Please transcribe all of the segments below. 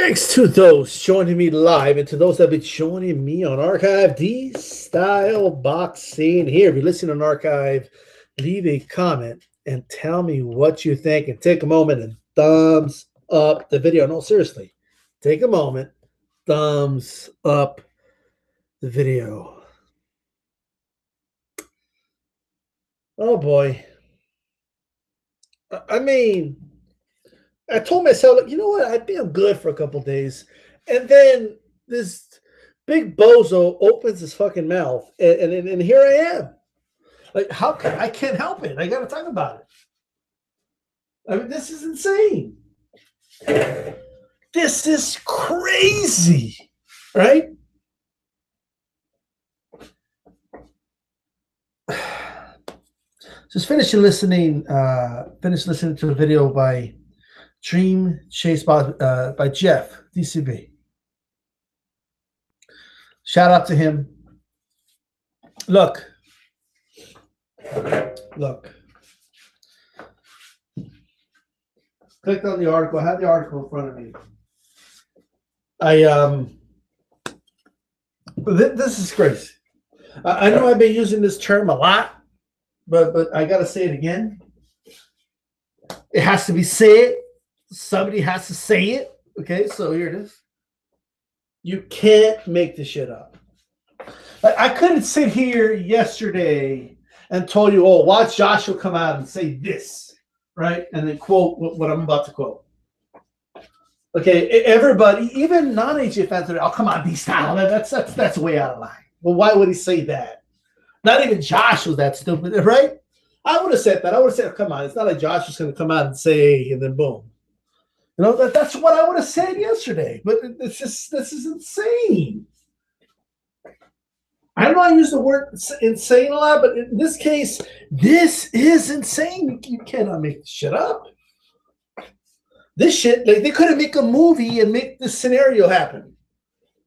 Thanks to those joining me live and to those that have been joining me on archive. DStyleBoxing here. If you listen on archive, leave a comment and tell me what you think. And take a moment and thumbs up the video. No, seriously, take a moment, thumbs up the video. Oh boy. I mean, I told myself, you know what? I think I'm good for a couple days. And then this big bozo opens his fucking mouth. And here I am. Like, how can I can't help it? I got to talk about it. I mean, this is insane. This is crazy. Right? Just finished listening to a video by Dream Chase by Jeff DCB. Shout out to him. Look. Clicked on the article. I have the article in front of me. This is crazy. I know I've been using this term a lot, but I gotta say it again. It has to be said. Somebody has to say it. Okay, so here it is. You can't make this shit up. I couldn't sit here yesterday and told you, oh, watch Joshua come out and say this, right? And then quote what I'm about to quote. Okay, everybody, even non-AJ fans, are, oh, come on, D-Style. That's way out of line. Well, why would he say that? Not even Josh was that stupid, right? I would have said that. I would have said, oh, come on, it's not like Josh was going to come out and say, and then boom. You know, that's what I would have said yesterday. But it's just, this is insane. I know I use the word insane a lot, but in this case, this is insane. You cannot make this shit up. This shit, like, they couldn't make a movie and make this scenario happen.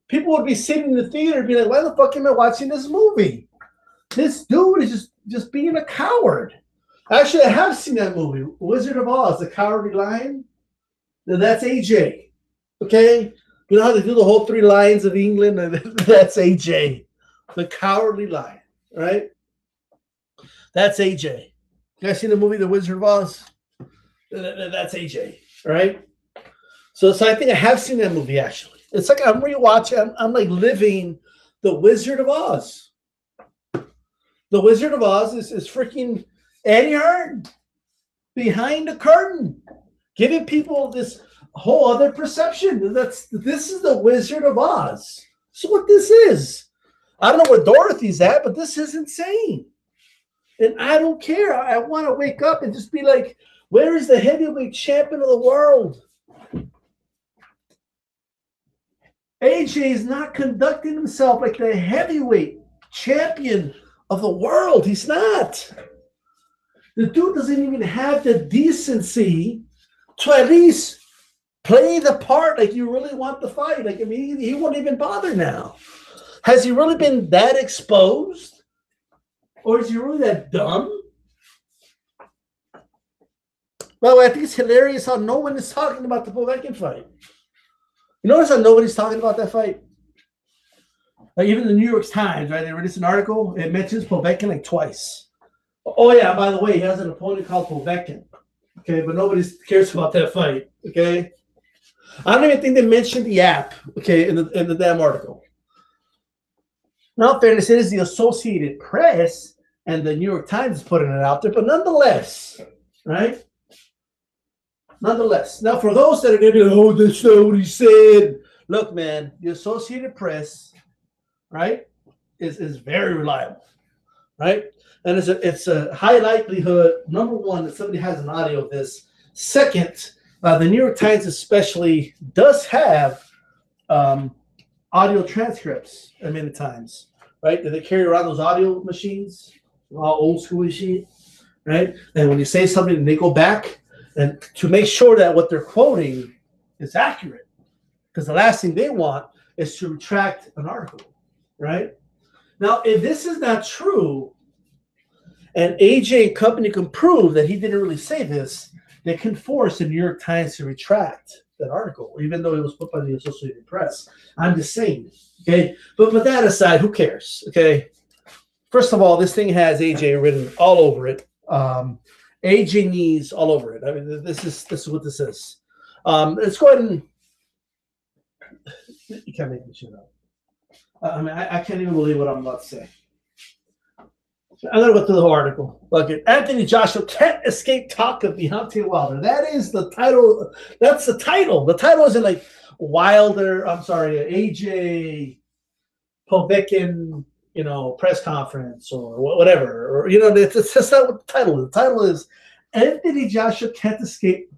People would be sitting in the theater and be like, why the fuck am I watching this movie? This dude is just being a coward. Actually, I have seen that movie, Wizard of Oz, The Cowardly Lion. That's AJ. Okay? You know how they do the whole 3 lions of England? That's AJ. The Cowardly Lion. Right? That's AJ. You guys seen the movie The Wizard of Oz? That's AJ. Right? So I think I have seen that movie, actually. It's like I'm rewatching. I'm like living The Wizard of Oz. The Wizard of Oz is freaking Eddie Hearn behind the curtain, giving people this whole other perception. This is the Wizard of Oz. So what this is, I don't know where Dorothy's at, but this is insane. And I don't care. I want to wake up and just be like, where is the heavyweight champion of the world? AJ is not conducting himself like the heavyweight champion of the world. He's not. The dude doesn't even have the decency to at least play the part like you really want the fight. Like, I mean, he won't even bother now. Has he really been that exposed? Or is he really that dumb? By the way, I think it's hilarious how no one is talking about the Povetkin fight. You notice how nobody's talking about that fight? Like, even the New York Times, right? They released an article. It mentions Povetkin like twice. Oh, yeah, by the way, he has an opponent called Povetkin. Okay, but nobody cares about that fight. Okay? I don't even think they mentioned the app, okay, in the damn article. Now, in fairness, it is the Associated Press and the New York Times is putting it out there, but nonetheless, right? Nonetheless. Now, for those that are going to be like, oh, that's not what he said. Look, man, the Associated Press, right, is very reliable, right? And it's a high likelihood, number one, that somebody has an audio of this. Second, the New York Times especially does have audio transcripts many times, right? That they carry around those audio machines, all old school shit, right? And when you say something, they go back and to make sure that what they're quoting is accurate. Because the last thing they want is to retract an article, right? Now, if this is not true, and AJ and company can prove that he didn't really say this, they can force the New York Times to retract that article, even though it was put by the Associated Press. I'm just saying, okay? But with that aside, who cares, okay? First of all, this thing has AJ written all over it. AJ knees all over it. I mean, this is what this is. Let's go ahead and you can't make this shit up. I mean, I can't even believe what I'm about to say. I'm gonna go through the whole article. Look, Anthony Joshua can't escape talk of Deontay Wilder. That is the title. That's the title. The title isn't like Wilder. I'm sorry, AJ Povetkin, press conference or whatever. Or it's just not what the title is. The title is Anthony Joshua can't escape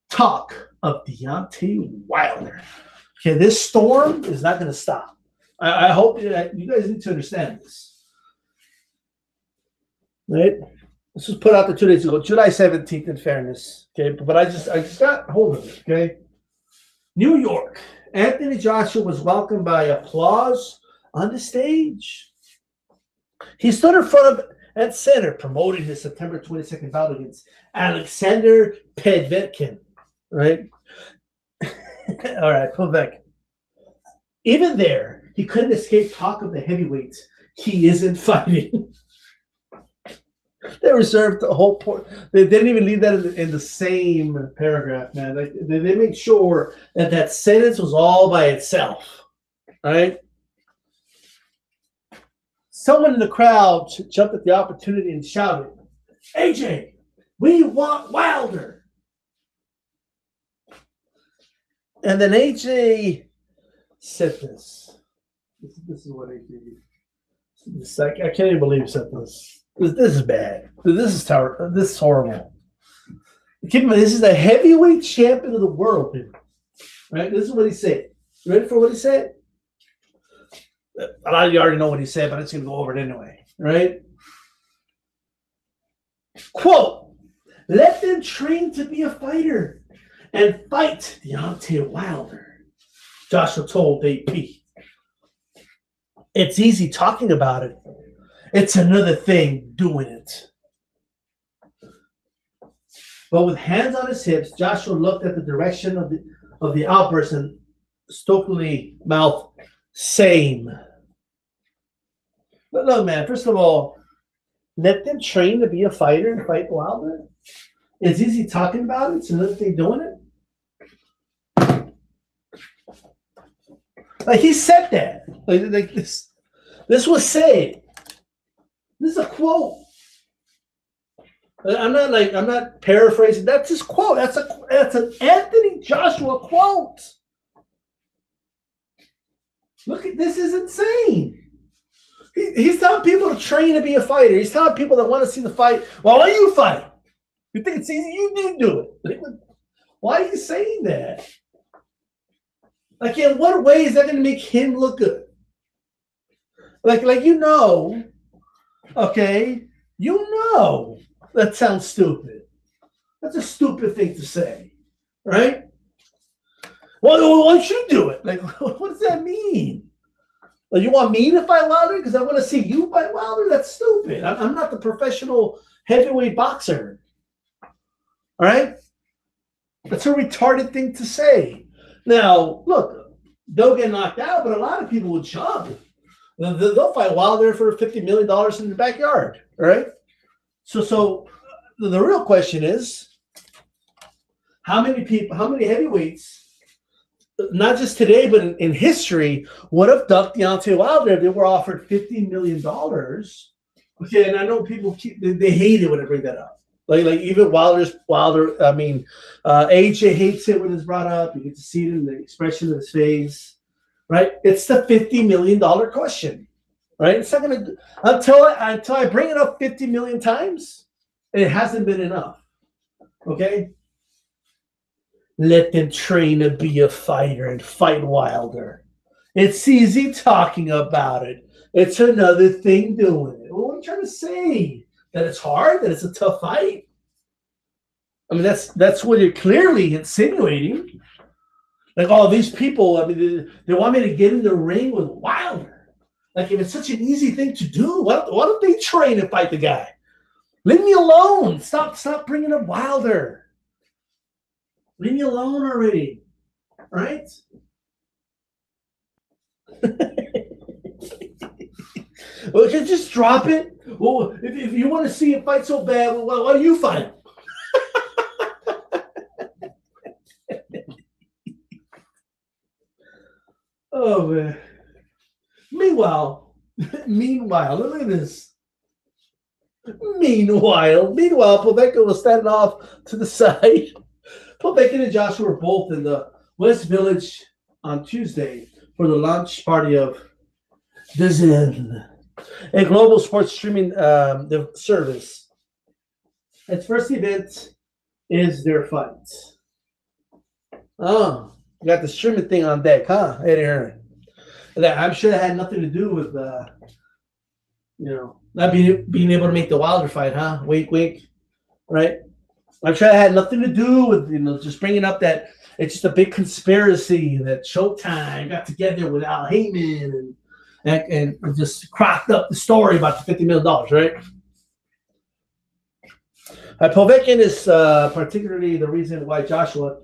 talk of Deontay Wilder. Okay, this storm is not going to stop. I hope you guys need to understand this. Right? This was put out 2 days ago, July 17th, in fairness. Okay, but I just got hold of it. Okay, New York. Anthony Joshua was welcomed by applause on the stage. He stood in front of and center promoting his September 22nd bout against Alexander Povetkin. Right? All right, Povetkin. Even there, he couldn't escape talk of the heavyweights he isn't fighting. They reserved the whole point. They didn't even leave that in the same paragraph, man. Like, they made sure that sentence was all by itself. Right? Someone in the crowd jumped at the opportunity and shouted, AJ, we want Wilder. And then AJ said this. This is what AJ said. I can't even believe he said this. This is bad. This is terrible. This is horrible. Keep in mind, this is the heavyweight champion of the world, people. Right? This is what he said. You ready for what he said? A lot of you already know what he said, but I'm just going to go over it anyway. Right? Quote, let them train to be a fighter and fight Deontay Wilder, Joshua told AP. It's easy talking about it. It's another thing doing it. But with hands on his hips, Joshua looked at the direction of the outburst and stokely mouth, same. But look, man, first of all, let them train to be a fighter and fight Wilder. It's easy talking about it. It's another thing doing it. Like, he said that. Like this was said. This is a quote. I'm not paraphrasing. That's his quote. That's an Anthony Joshua quote. Look at this, is insane. He's telling people to train to be a fighter. He's telling people that want to see the fight, well, why you fight? You think it's easy? You need to do it. Why are you saying that? Like, in what way is that going to make him look good? Like okay, that sounds stupid. That's a stupid thing to say, right? Well, why don't you do it? Like, what does that mean? Like, you want me to fight Wilder because I want to see you fight Wilder? That's stupid. I'm not the professional heavyweight boxer. All right? That's a retarded thing to say. Now, look, they'll get knocked out, but a lot of people will jump. They'll fight Wilder for $50 million in the backyard, right? So the real question is, how many heavyweights, not just today, but in history, would have ducked Deontay Wilder if they were offered $50 million? Okay, and I know people they hate it when I bring that up. Like even Wilder. AJ hates it when it's brought up. You get to see it in the expression of his face. Right? It's the $50 million question. Right? It's not going to, until I bring it up 50 million times, it hasn't been enough. Okay? Let them train to be a fighter and fight Wilder. It's easy talking about it. It's another thing doing it. What are you trying to say? That it's hard? That it's a tough fight? I mean, that's what you're clearly insinuating. Like, all these people, I mean, they want me to get in the ring with Wilder. Like, if it's such an easy thing to do, why don't they train and fight the guy? Leave me alone. Stop bringing up Wilder. Leave me alone already. right? Well, just drop it. Well, if you want to see it fight so bad, well, why do you fight him? Oh man. Meanwhile, look at this. Meanwhile, Povetkin was standing off to the side. Povetkin and Joshua were both in the West Village on Tuesday for the launch party of DStyleBoxing, a global sports streaming service. Its first event is their fight. Oh, you got the streaming thing on deck, huh, Eddie Hearn? I'm sure that had nothing to do with, not being able to make the Wilder fight, huh? Wink, wink, right? I'm sure it had nothing to do with, just bringing up that it's just a big conspiracy that Showtime got together with Al Heyman and just crocked up the story about the $50 million, right? Povetkin is particularly the reason why Joshua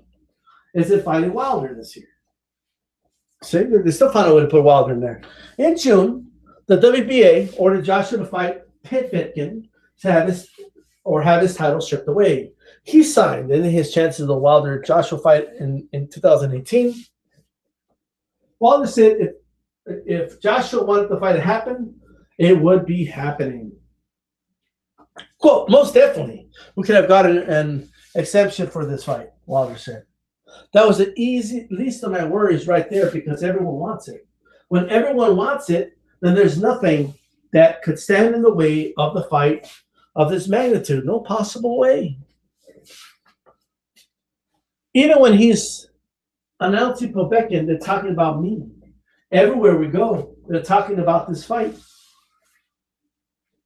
isn't fighting Wilder this year. See, they still found a way to put Wilder in there. In June, the WBA ordered Joshua to fight Povetkin to have his title stripped away. He signed, and his chances of the Wilder-Joshua fight in 2018. Wilder said if Joshua wanted the fight to happen, it would be happening. Quote, most definitely, we could have gotten an exception for this fight, Wilder said. That was the least of my worries right there because everyone wants it. When everyone wants it, then there's nothing that could stand in the way of the fight of this magnitude. No possible way. Even when he's announcing Povetkin, they're talking about me. Everywhere we go, they're talking about this fight.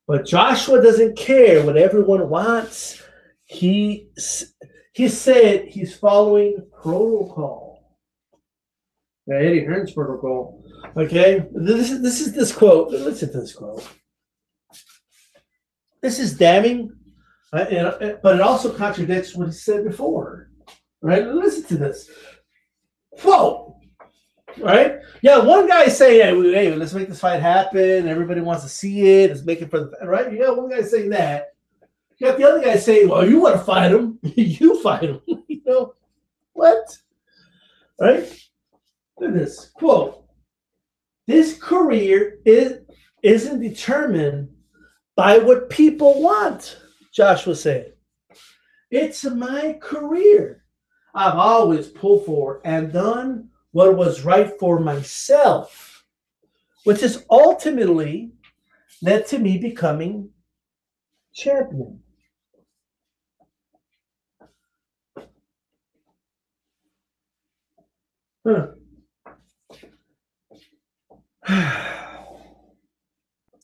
But Joshua doesn't care what everyone wants. He said he's following protocol. Eddie Hearn's protocol. Okay, this is this quote. Listen to this quote. This is damning, but it also contradicts what he said before. Right? Listen to this. Quote. Right? Yeah, one guy saying, hey, let's make this fight happen. Everybody wants to see it. Let's make it for the right. You got one guy saying that. You got the other guy saying, well, you want to fight him. You fight him. What? Right? Look at this. Quote. This career isn't determined by what people want, Joshua said. It's my career. I've always pulled for and done what was right for myself, which has ultimately led to me becoming champion.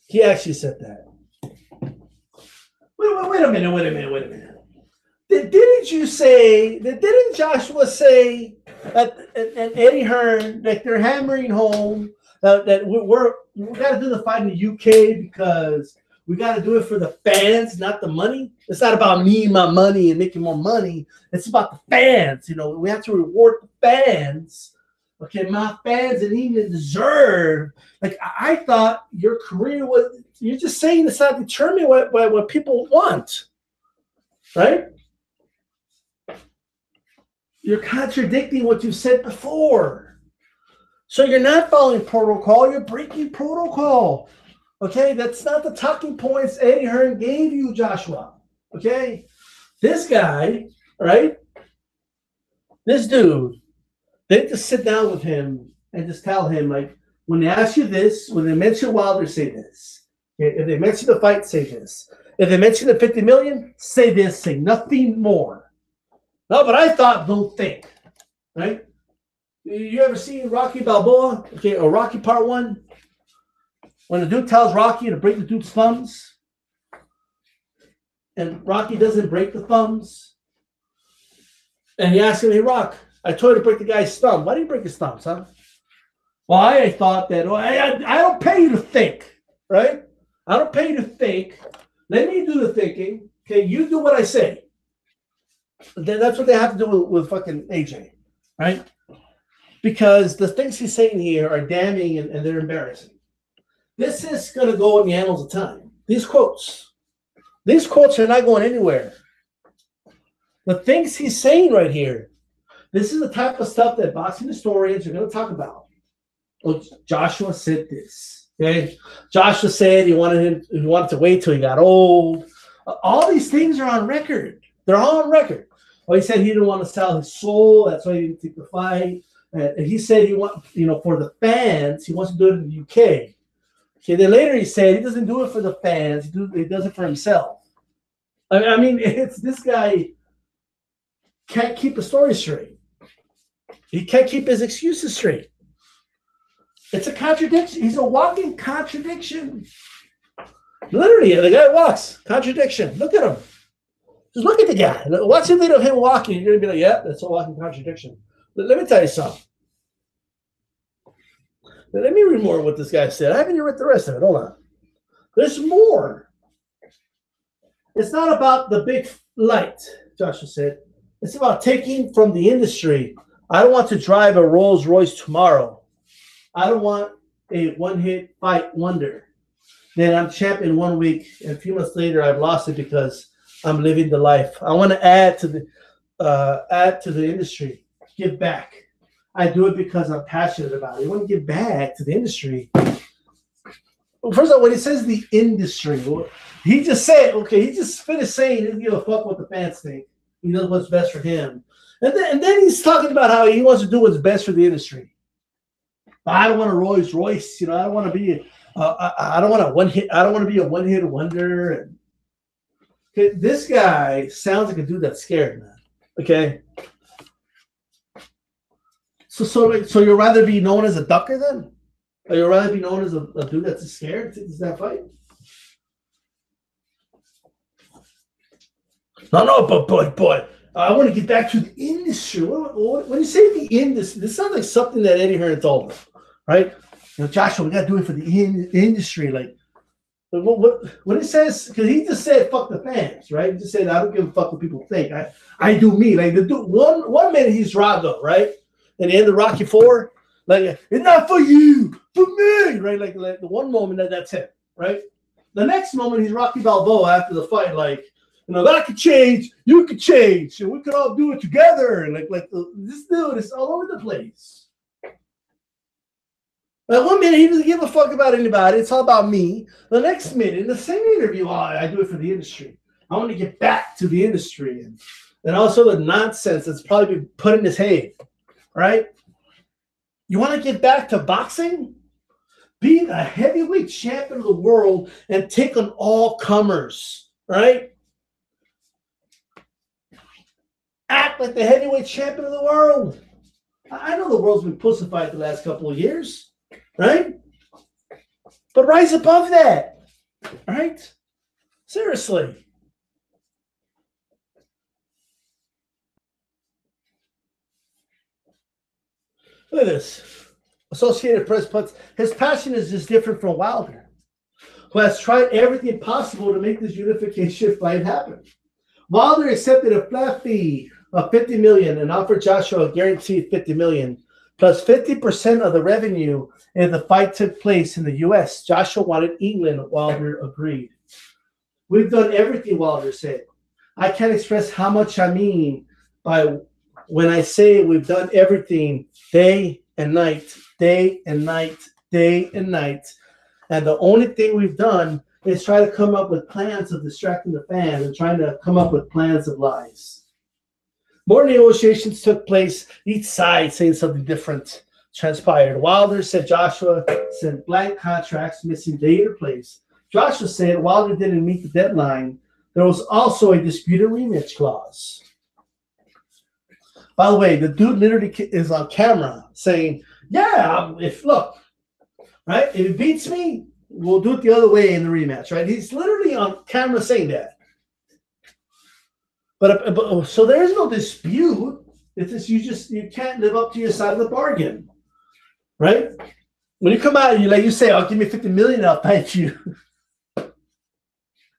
He actually said that. Wait a minute. Didn't Joshua say that, and Eddie Hearn, that they're hammering home that we got to do the fight in the UK because we got to do it for the fans, not the money? It's not about me and my money and making more money. It's about the fans. We have to reward the fans. Okay, my fans and even deserve. Like, I thought your career was. You're just saying it's not determined what people want, right? You're contradicting what you said before. So you're not following protocol. You're breaking protocol. Okay, that's not the talking points Eddie Hearn gave you, Joshua. Okay, this guy, right? This dude. They just sit down with him and just tell him, like, when they ask you this, when they mention Wilder, say this. Okay? If they mention the fight, say this. If they mention the 50 million, say this, say nothing more. No, but I thought, don't think. Right? You ever seen Rocky Balboa? Okay, or Rocky Part 1? When the dude tells Rocky to break the dude's thumbs, and Rocky doesn't break the thumbs, and he asks him, hey, Rock, I told you to break the guy's thumb. Why did you break his thumbs, huh? Well, I thought that, I don't pay you to think, right? I don't pay you to think. Let me do the thinking. Okay, you do what I say. Then that's what they have to do with fucking AJ, right? because the things he's saying here are damning and they're embarrassing. This is going to go in the annals of time. These quotes are not going anywhere. The things he's saying right here, this is the type of stuff that boxing historians are going to talk about. Well, Joshua said this. Okay, Joshua said he wanted to wait till he got old. All these things are on record. They're all on record. Well, he said he didn't want to sell his soul. That's why he didn't take the fight. And he said he wants, for the fans, he wants to do it in the UK. Okay, then later he said he doesn't do it for the fans. He does it for himself. I mean, it's this guy can't keep a story straight. He can't keep his excuses straight. It's a contradiction. He's a walking contradiction. Literally, the guy walks. Contradiction. Look at him. Just look at the guy. Watch a video of him walking. You're going to be like, yeah, that's a walking contradiction. But let me tell you something. Let me read more of what this guy said. I haven't even read the rest of it. Hold on. There's more. It's not about the big light, Joshua said. It's about taking from the industry. I don't want to drive a Rolls Royce tomorrow. I don't want a one-hit fight wonder. Then I'm champion 1 week, and a few months later, I've lost it because I'm living the life. I want to add to the industry, give back. I do it because I'm passionate about it. I want to give back to the industry. Well, first of all, when he says the industry, he just said, okay, he just finished saying he doesn't give a fuck what the fans think. He knows what's best for him. And then he's talking about how he wants to do what's best for the industry. I don't want a Rolls Royce, I don't want to be I don't want to be a one-hit wonder. Okay, this guy sounds like a dude that's scared, man. Okay. So you'd rather be known as a ducker then? Or you'd rather be known as a dude that's scared to take that fight? No, but boy, I want to get back to the industry. When you say the industry, this sounds like something that Eddie Hearn told him, right? Joshua, we got to do it for the industry. Like, when it says, because he just said, fuck the fans, right? He just said, I don't give a fuck what people think. I do me. Like, the dude, one minute he's Drago, right? And the end of Rocky IV, like, it's not for you, for me, right? Like the one moment that's him, right? The next moment he's Rocky Balboa after the fight, like, that could change, you could change, and we could all do it together. And this dude is all over the place. Like, 1 minute he doesn't give a fuck about anybody. It's all about me. The next minute, in the same interview, I do it for the industry. I want to get back to the industry, and also the nonsense that's probably been put in his head. Right? You want to get back to boxing? Be a heavyweight champion of the world and take on all comers. Right? Act like the heavyweight champion of the world. I know the world's been pussified the last couple of years. Right? But rise above that. Right? Seriously. Look at this. Associated Press puts, his passion is just different from Wilder, who has tried everything possible to make this unification fight happen. Wilder accepted a flat fee of $50 million and offered Joshua a guaranteed $50 million, plus 50% of the revenue if the fight took place in the U.S. Joshua wanted England. Wilder agreed. We've done everything, Wilder said. I can't express how much I mean by when I say we've done everything day and night, day and night, day and night. And the only thing we've done is try to come up with plans of distracting the fans and trying to come up with plans of lies. More negotiations took place, each side saying something different transpired. Wilder said Joshua sent blank contracts missing date or place. Joshua said Wilder didn't meet the deadline. There was also a disputed rematch clause. By the way, the dude literally is on camera saying, yeah, if he beats me, we'll do it the other way in the rematch, right? He's literally on camera saying that. But so there is no dispute. It's just you can't live up to your side of the bargain, right? When you come out, you say, "Oh, give me $50 million, I'll fight you,"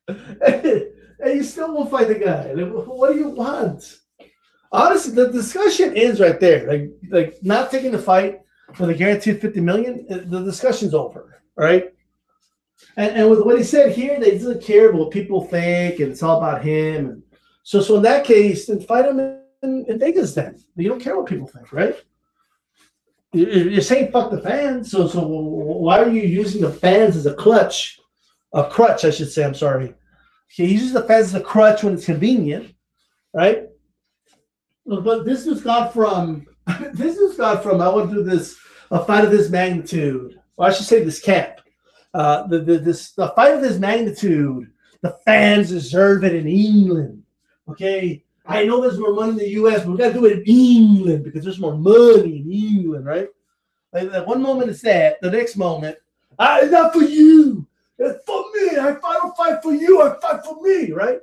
and you still won't fight the guy. Like, what do you want? Honestly, the discussion ends right there. Like not taking the fight for the guaranteed $50 million, the discussion's over, right? And with what he said here, they doesn't care what people think, and it's all about him. And so in that case, then fight him in Vegas. Then you don't care what people think, right? You're saying fuck the fans, so why are you using the fans as a crutch, I should say? I'm sorry. He uses the fans as a crutch when it's convenient, right? But this has gone from I want to do this a fight of this magnitude, or I should say this camp. The fight of this magnitude, the fans deserve it in England. Okay, I know there's more money in the U.S., but we got to do it in England because there's more money in England, right? Like one moment it's that, the next moment, it's not for you, it's for me. I don't fight for you, I fight for me, right?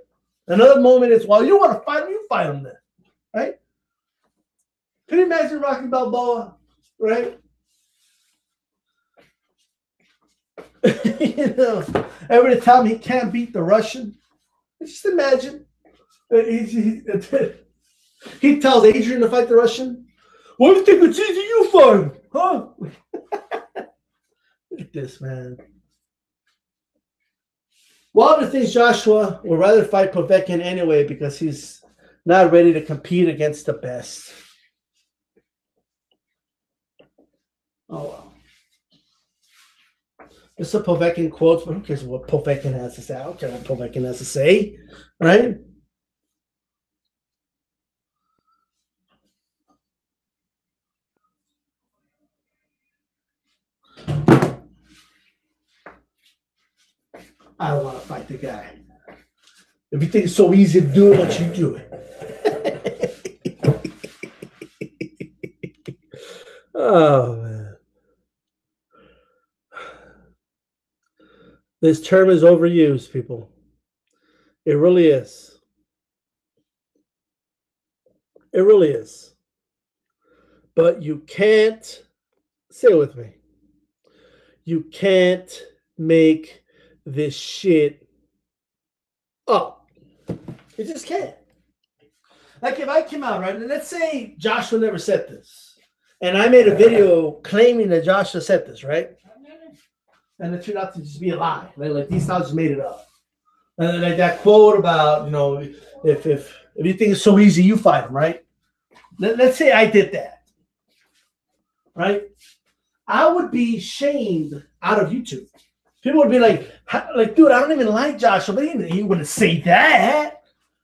Another moment is, well, you want to fight him, you fight him then, right? Can you imagine Rocky Balboa, right? You know, every time he can't beat the Russian, just imagine. He tells Adrian to fight the Russian. What do you think it's easy you fight, huh? Look at this, man. Wilder thinks Joshua will rather fight Povetkin anyway because he's not ready to compete against the best. Oh, well. This is a Povetkin quote, but who cares what Povetkin has to say? I don't care what Povetkin has to say, right? I don't want to fight the guy. If you think it's so easy to do it, why don't you do it? Oh, man. This term is overused, people. It really is. It really is. But you can't, say it with me, you can't make this shit up. You just can't. Like if I came out, right, and let's say Joshua never said this, and I made a video claiming that Joshua said this, right? And it turned out to just be a lie. Like these styles just made it up. And like that quote about, you know, if you think it's so easy, you fight him, right? Let's say I did that, right? I would be shamed out of YouTube. People would be like, dude, I don't even like Joshua, but he wouldn't say that.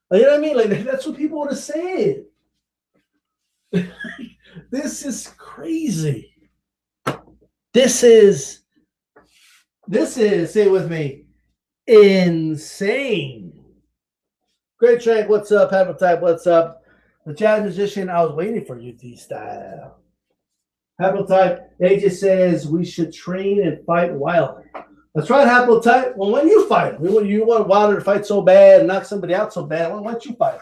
Like, you know what I mean? Like that's what people would have said. This is crazy. This is, say it with me, insane. Great Trank, what's up? Have a type, what's up? The jazz musician, I was waiting for you, D-Style. Haplotype, AJ says we should train and fight Wilder. That's right, Haplotype. Well, when you fight him, when you want Wilder to fight so bad and knock somebody out so bad, why don't you fight him?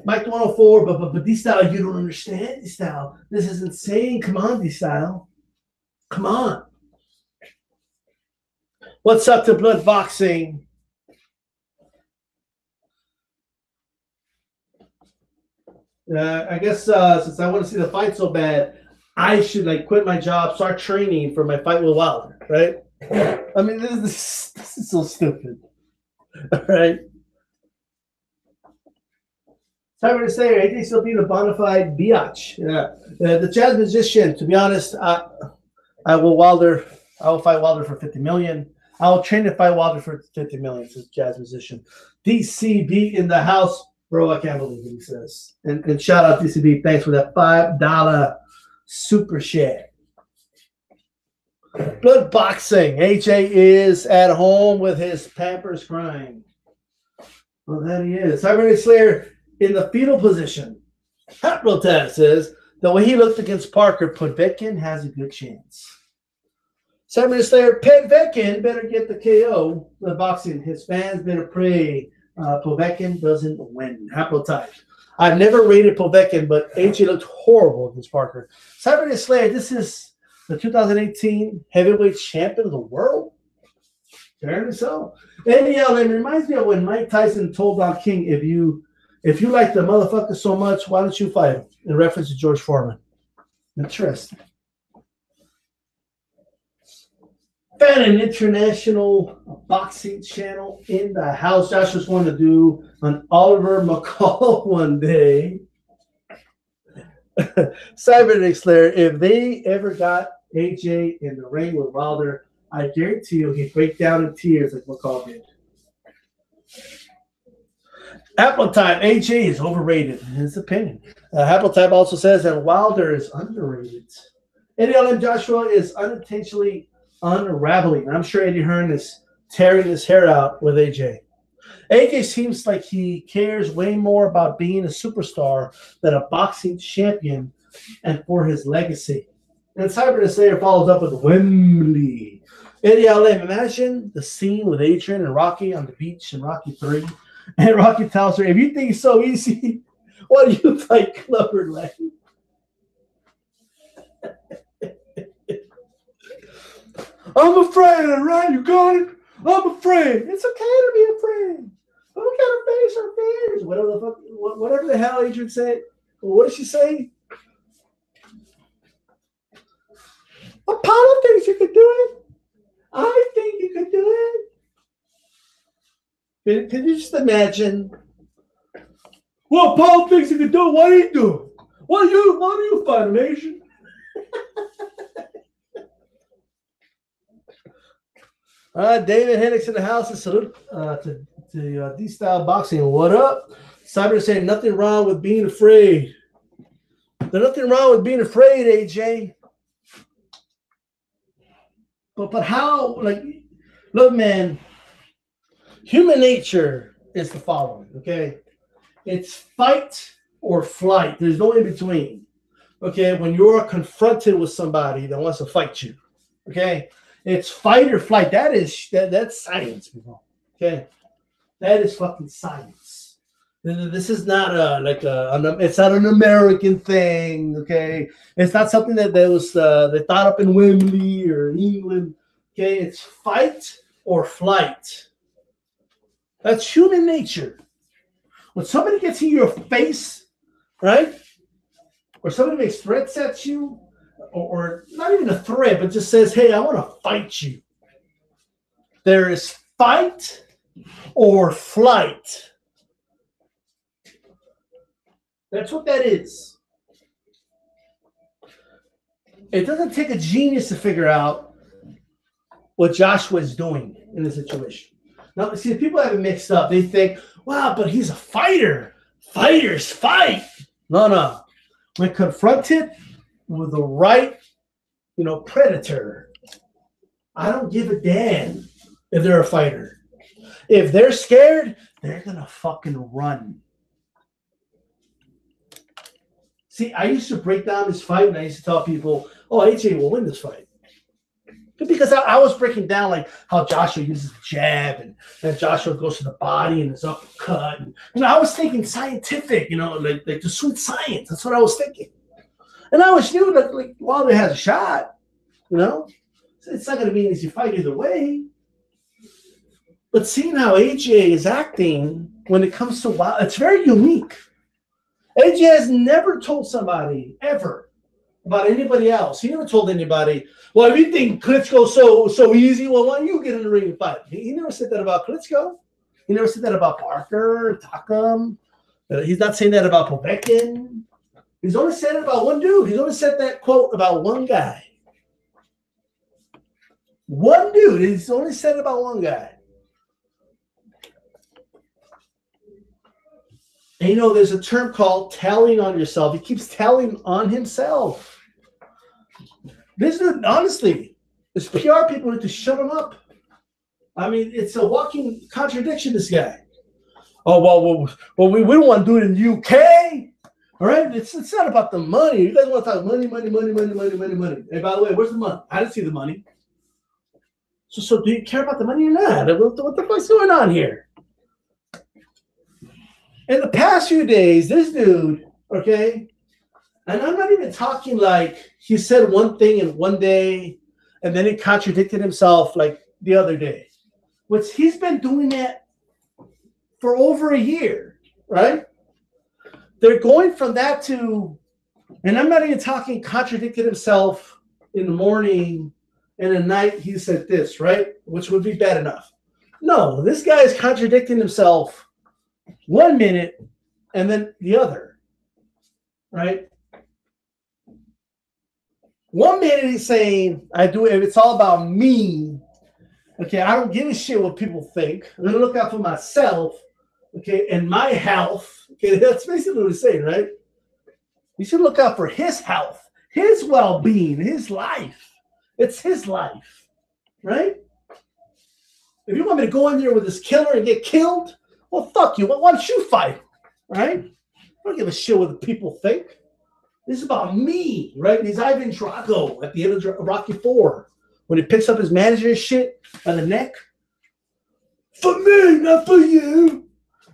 Mike 104, but D-Style, you don't understand, D-Style. This is insane. Come on, D-Style. Come on. What's up to Blood Boxing? I guess since I want to see the fight so bad, I should like quit my job, start training for my fight with Wilder, right? I mean, this is so stupid. All right. Time to say, I think still being a bona fide biatch. Yeah. The jazz musician, to be honest, I will fight Wilder for $50 million. I will train to fight Wilder for $50 million, says jazz musician. DCB in the house. Bro, I can't believe what he says. And shout out DCB. Thanks for that $5 super chat. Blood Boxing. AJ is at home with his Pampers crying. Well, there he is. Cybernetic Slayer in the fetal position. Pat Rotas says the way he looked against Parker, Povetkin has a good chance. Cybernetic Slayer, Povetkin better get the KO. Blood Boxing. His fans better pray Povetkin doesn't win. Haplotype. I've never rated Povetkin, but AJ looked horrible against Parker. Cybernetic Slayer, this is the 2018 heavyweight champion of the world. Apparently so. And yeah, it reminds me of when Mike Tyson told Don King, if you If you like the motherfucker so much, why don't you fight him? In reference to George Foreman. Interesting. Fan and international boxing channel in the house. Josh just wanted to do an Oliver McCall one day. Cybernetic Slayer, if they ever got AJ in the ring with Wilder, I guarantee you he'd break down in tears like McCall did. Appletime, AJ is overrated, in his opinion. Appletime also says that Wilder is underrated. Eddie L.M. Joshua is unintentionally unraveling. I'm sure Eddie Hearn is tearing his hair out with AJ. AJ seems like he cares way more about being a superstar than a boxing champion and for his legacy. And Cybernetic Slayer follows up with Wembley. Eddie L.M., imagine the scene with Adrian and Rocky on the beach in Rocky 3. And Rocky tells her, if you think it's so easy, why do you fight Clubber Lang? I'm afraid, right? You got it? I'm afraid. It's okay to be afraid. But we gotta face our fears. Whatever the hell Adrian said. What did she say? Apollo thinks you could do it. I think you could do it. Can you just imagine? Well, Paul thinks he can do it. What do you do? Why do you fight him, Asian? David Hendricks in the house. And salute to DStyleBoxing. What up? Cyber saying nothing wrong with being afraid. There's nothing wrong with being afraid, AJ. But how? Like, look, man. Human nature is the following, okay? It's fight or flight. There's no in between, okay? When you're confronted with somebody that wants to fight you, okay? It's fight or flight. That's science, people, okay? That is fucking science. This is not it's not an American thing, okay? It's not something that was they thought up in Wembley or in England, okay? It's fight or flight. That's human nature. When somebody gets in your face, right? Or somebody makes threats at you, or not even a threat, but just says, hey, I want to fight you. There is fight or flight. That's what that is. It doesn't take a genius to figure out what Joshua is doing in this situation. Now, see, people have it mixed up. They think, wow, but he's a fighter. Fighters fight. No. When confronted with the right, predator, I don't give a damn if they're a fighter. If they're scared, they're going to fucking run. See, I used to break down this fight, and I used to tell people, oh, AJ will win this fight. Because I was breaking down like how Joshua uses the jab and then Joshua goes to the body and his uppercut. And, I was thinking scientific, like the sweet science. That's what I was thinking. And I was knew that like Wilder has a shot, It's not going to be an easy fight either way. But seeing how AJ is acting when it comes to Wilder, it's very unique. AJ has never told somebody ever about anybody else. He never told anybody, well, if you think Klitschko's so easy, well, why don't you get in the ring and fight? He never said that about Klitschko. He never said that about Parker, Takam. He's not saying that about Povetkin. He's only said it about one dude. He's only said that quote about one guy. One dude. He's only said it about one guy. And there's a term called telling on yourself. He keeps telling on himself. This dude, honestly, this PR people need to shut him up. I mean, it's a walking contradiction, this guy. Oh, well, we don't want to do it in the UK. All right? It's not about the money. You guys want to talk money. Hey, by the way, where's the money? I didn't see the money. So do you care about the money or not? What the fuck's going on here? In the past few days, this dude, okay, and I'm not even talking like he said one thing in one day and then he contradicted himself like the other day. He's been doing that for over a year, right? they're going from that to, and I'm not even talking contradicted himself in the morning and at night he said this, right? Which would be bad enough. No, this guy is contradicting himself 1 minute and then the other, right? 1 minute he's saying, I do it, it's all about me. Okay, I don't give a shit what people think. I'm gonna look out for myself, okay, and my health. Okay, that's basically what he's saying, right? You should look out for his health, his well-being, his life. It's his life, right? If you want me to go in there with this killer and get killed, well, fuck you. Why don't you fight, right? I don't give a shit what the people think. This is about me, right? And he's Ivan Drago at the end of Rocky IV when he picks up his manager's shit by the neck. For me, not for you.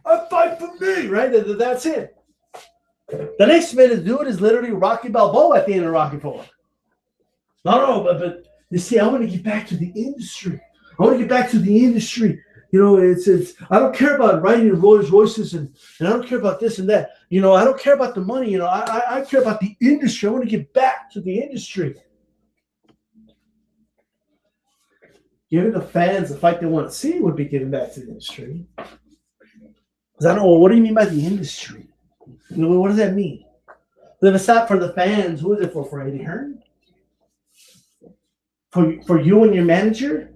I fight for me, right? That's it. The next minute, dude is literally Rocky Balboa at the end of Rocky IV. No, but you see, I want to get back to the industry. I want to get back to the industry. You know, it's I don't care about riding in Rolls Royces and I don't care about this and that. You know, I don't care about the money. You know, I care about the industry. I want to get back to the industry. Giving the fans the fight they want to see would be getting back to the industry. Because I don't know, what do you mean by the industry? You know, what does that mean? If it's not for the fans, who is it for? For Eddie Hearn? For you and your manager?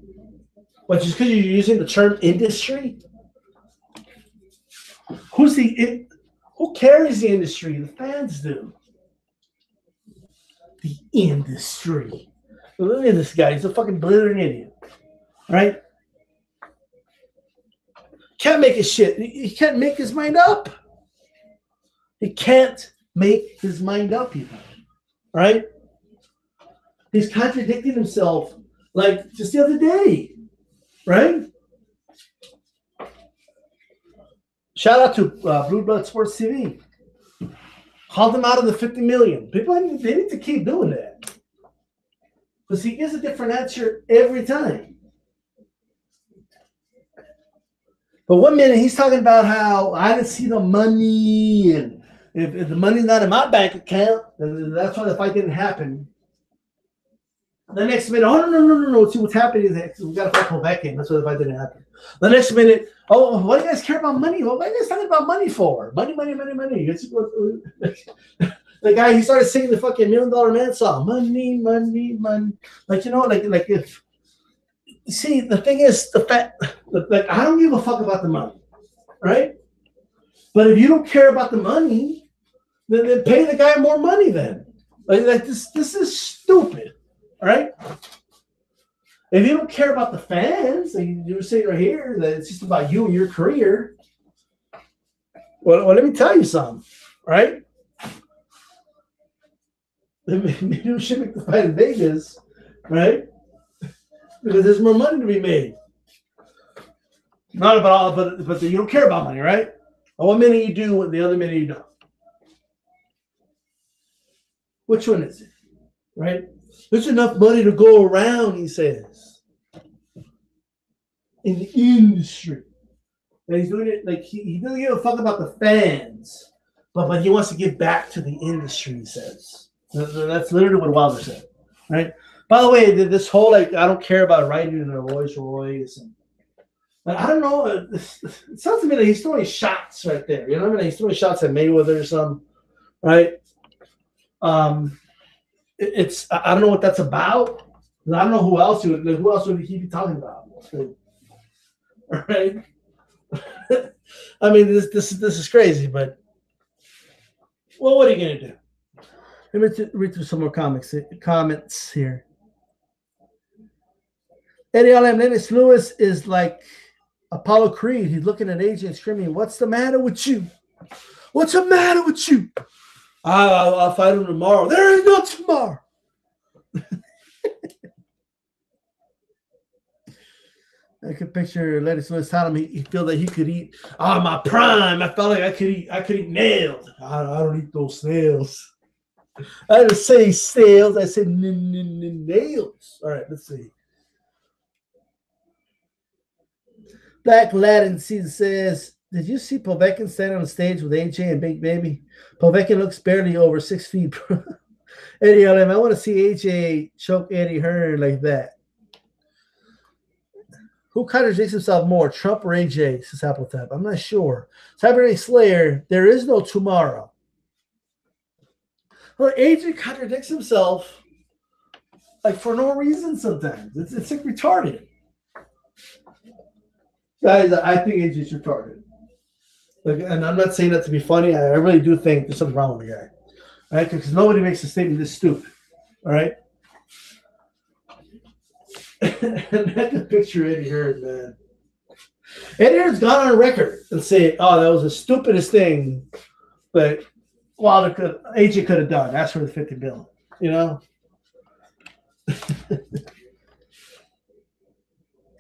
But just because you're using the term industry? Who carries the industry? The fans do. The industry. Look at this guy. He's a fucking blithering idiot. Right? Can't make his shit. He can't make his mind up. He can't make his mind up, even. Right? He's contradicting himself like just the other day. Right? Shout out to Blue Blood Sports TV. Called him out of the 50 million. People, they need to keep doing that. Because he gives a different answer every time. But 1 minute he's talking about how I didn't see the money, and if the money's not in my bank account, then that's why the fight didn't happen. The next minute, oh no. See what's happening is that we got to fight Povetkin. That's why the fight didn't happen. The next minute, oh, what do you guys care about money? What are you guys talking about money for? Money. The guy, he started singing the fucking $1 Million Man song. Money. Like, you know, like if. See, the thing is, like, I don't give a fuck about the money, right? But if you don't care about the money, then pay the guy more money. Then, like this is stupid, all right? If you don't care about the fans, like you were saying right here, that it's just about you and your career. Well, let me tell you something, right? Maybe we should make the fight in Vegas, right? Because there's more money to be made. Not about all, but you don't care about money, right? 1 minute you do, the other minute you don't. Which one is it? Right? There's enough money to go around, he says. In the industry. And he's doing it like he doesn't give a fuck about the fans. But he wants to give back to the industry, he says. That's literally what Wilder said. Right? By the way, this whole, like, I don't care about riding in a Rolls Royce. And I don't know. It sounds to me like he's throwing shots right there. You know what I mean? He's throwing shots at Mayweather or something, right? I don't know what that's about. I don't know who else would he be talking about? All right. I mean, this is crazy, but well, what are you gonna do? Let me read through some more comments here. Eddie Allen Lennox Lewis is like Apollo Creed. He's looking at AJ and screaming, "What's the matter with you? What's the matter with you? I'll fight him tomorrow." There ain't no tomorrow. I could picture Lennox Lewis telling him he feel that he could eat. My prime. I felt like I could eat nails. I don't eat those nails. I didn't say snails. I said nails. All right, let's see. Black Latin Season says, Did you see Povetkin stand on the stage with AJ and Big Baby? Povetkin looks barely over 6 feet. Eddie LM, I want to see AJ choke Eddie Hearn like that. Who contradicts himself more, Trump or AJ? Says Appletap. I'm not sure. Cybernetic Slayer, there is no tomorrow. Well, AJ contradicts himself like for no reason sometimes. It's like retarded. Guys, I think AJ's retarded. Like, and I'm not saying that to be funny. I really do think there's something wrong with the guy. All right? Because nobody makes a statement this stupid. All right? And I can picture Eddie Hearn, man. Eddie Hearn's gone on record and say, oh, that was the stupidest thing that AJ could have done. That's for the 50 billion. You know?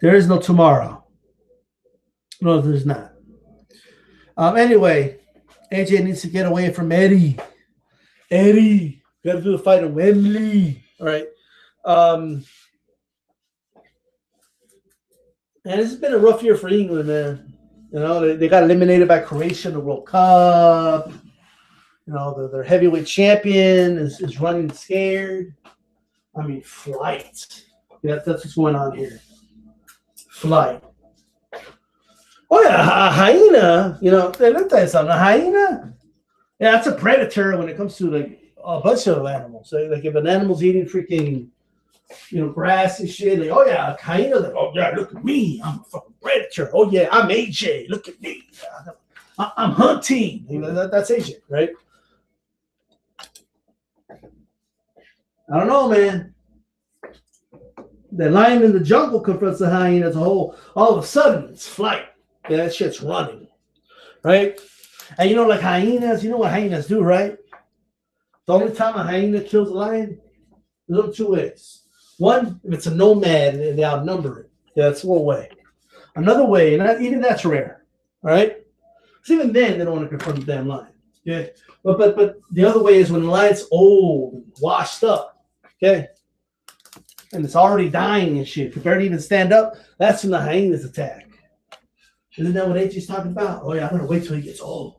There is no tomorrow. No, there's not. Anyway, AJ needs to get away from Eddie. Eddie, got to do the fight in Wembley. All right. And this has been a rough year for England, man. You know, they got eliminated by Croatia in the World Cup. You know, their heavyweight champion is running scared. I mean, flight. Yeah, that's what's going on here. Flight. Oh, yeah, a hyena. You know, let me tell you something. A hyena, yeah, that's a predator when it comes to, like, a bunch of animals. Like if an animal's eating freaking, you know, grass and shit, like, oh, yeah, a hyena, like, oh, yeah, look at me. I'm a fucking predator. Oh, yeah, I'm AJ. Look at me. I'm hunting. You know, that's AJ, right? I don't know, man. The lion in the jungle confronts the hyena as a whole. All of a sudden, it's flight. Yeah, that shit's running, right? And you know, like hyenas, you know what hyenas do, right? The only time a hyena kills a lion, there's only two ways. One, if it's a nomad and they outnumber it. Yeah, that's one way. Another way, and even that's rare, right? Because even then, they don't want to confront the damn lion. Yeah, but the other way is when the lion's old, and washed up, okay, and it's already dying and shit, can barely even stand up. That's when the hyenas attack. Isn't that what AJ's talking about? Oh yeah, I'm gonna wait till he gets old.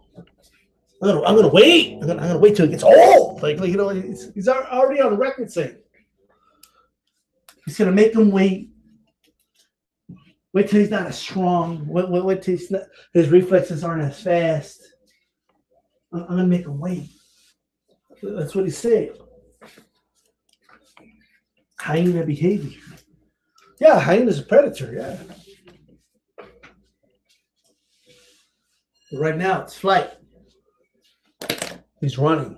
I'm gonna wait. I'm gonna wait till he gets old. Like you know, he's already on the record saying he's gonna make him wait. Wait till he's not as strong. Wait till his reflexes aren't as fast. I'm gonna make him wait. That's what he's saying. Hyena behavior. Yeah, hyena's a predator. Yeah. But right now, it's flight. He's running.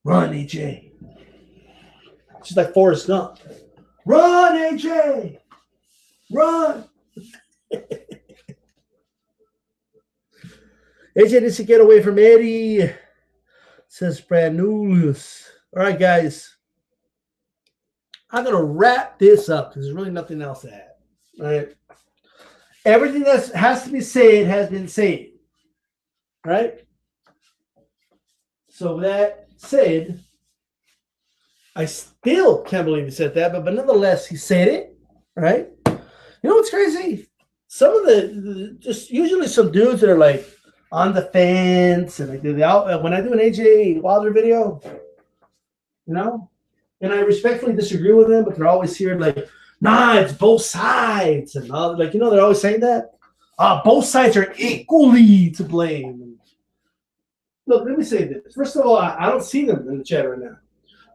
Run, AJ. Just like Forrest Gump. Run, AJ. Run. AJ needs to get away from Eddie, says Brad News. All right, guys. I'm going to wrap this up because there's really nothing else to add. All right. Everything that has to be said has been said. Right? So that said, I still can't believe he said that, but nonetheless, he said it. Right? You know what's crazy? Some of the just usually some dudes that are like on the fence and like when I do an AJ Wilder video, you know, and I respectfully disagree with them, but they're always here like, nah, it's both sides. And all, like, you know, they're always saying that. Both sides are equally to blame. Look, let me say this. First of all, I don't see them in the chat right now.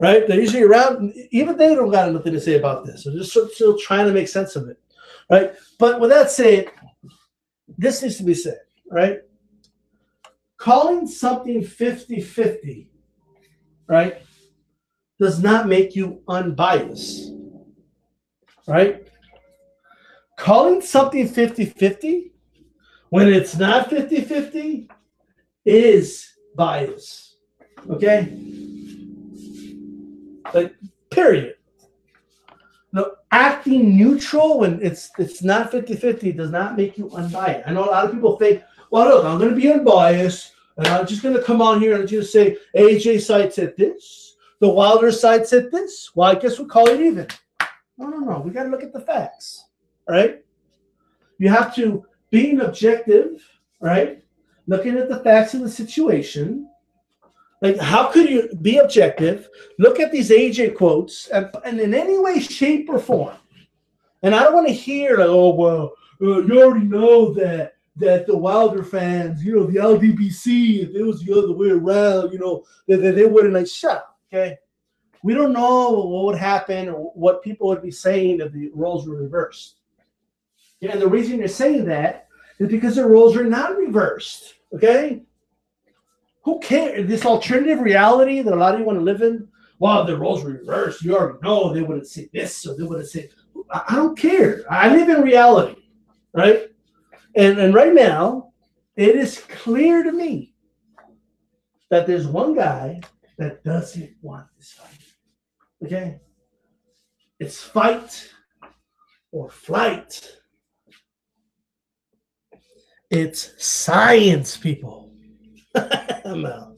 Right? They're usually around. Even they don't got nothing to say about this. So they're just still trying to make sense of it. Right? But with that said, this needs to be said. Right? Calling something 50-50, right, does not make you unbiased. Right? Calling something 50-50 when it's not 50-50 is bias. Okay? Like, period. No, acting neutral when it's not 50-50 does not make you unbiased. I know a lot of people think, well, look, I'm going to be unbiased, and I'm just going to come on here and just say, AJ side said this, the Wilder side said this. Well, I guess we'll call it even. No. We got to look at the facts, all right? You have to being objective, right? Looking at the facts of the situation. Like, how could you be objective? Look at these AJ quotes and in any way, shape, or form. And I don't want to hear, like, oh, well, you already know that the Wilder fans, the LDBC, if it was the other way around, they wouldn't, like, shut up, okay? We don't know what would happen or what people would be saying if the roles were reversed. And the reason you're saying that is because the roles are not reversed, okay? Who cares? This alternative reality that a lot of you want to live in, well, the roles were reversed. You already know they wouldn't say this or they wouldn't say. I don't care. I live in reality, right? And right now, it is clear to me that there's one guy that doesn't want this fight. Okay? It's fight or flight. It's science, people. I'm out.